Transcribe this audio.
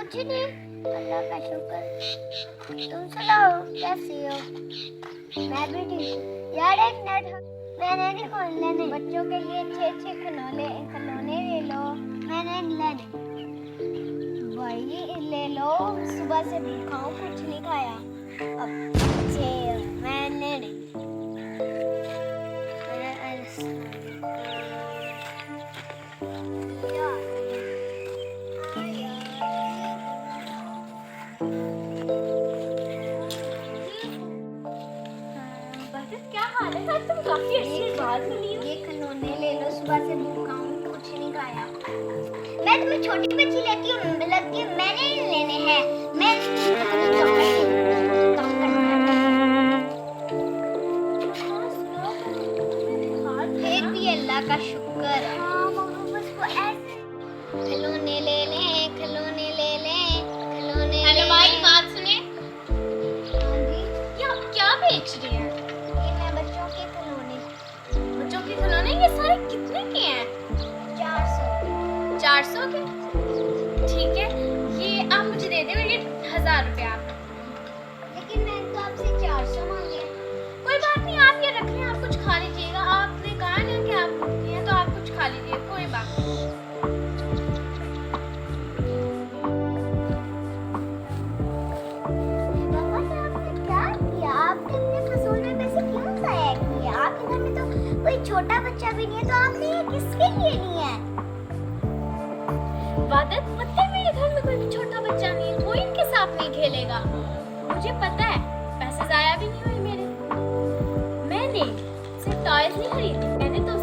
कुछ नहीं, अल्लाह का शुक्र। तुम सुनाओ कैसी हो? मैं भी ठीक हूँ। यार एक मिनट, मैंने नहीं खोलने नहीं। बच्चों के लिए अच्छे अच्छे खिलौने ले लो। मैंने लेने भाई ले लो, सुबह से भूखा हूँ, कुछ नहीं खाया। अब अच्छे मैंने नहीं। क्या हाल है? आज तुम काफी अच्छी बात मिली हो। ये खिलौने ले लो, सुबह से भूखा हूँ, कुछ नहीं खाया। मैं तुम्हें छोटी बच्ची लगती हूँ, मैंने ही लेने हैं। मैं फिर भी अल्लाह का शुक्र है। हाँ मम्मा, बस वो ऐसे खिलौने ले लें, खिलौने ले लें, खिलौने। हेलो भाई, बात सुने। हाँ जी, ये आप क्या बेच रही हैं? ये मैं बच्चों के खिलौने। बच्चों के खिलौने ये सारे कितने के हैं? 400। 400 के? ठीक है, ये आप मुझे दे दे, ये 1000 रुपये आप। लेकिन मैंने तो आपसे 400 मांगे। कोई बात नहीं, आप ये रख लें, आप कुछ खा लीजिएगा। आपने कहा ना कि आप भूखी हैं, तो आप कुछ खा लीजिए, कोई बात नहीं। पापा से आपने क्या किया? आपने अपने फसूल में पैसे क्यों जाया किए? आपके घर में तो कोई छोटा बच्चा भी नहीं है, तो आपने ये किसके लिए लिए हैं? वादत, पता है मेरे घर में कोई भी छोटा बच्चा नहीं है, कोई इनके साथ नहीं खेलेगा। मुझे पता है, पैसे जाया भी नहीं हुए मेरे। मैंने सिर्फ टॉयज नहीं खरीदे, मैंने तो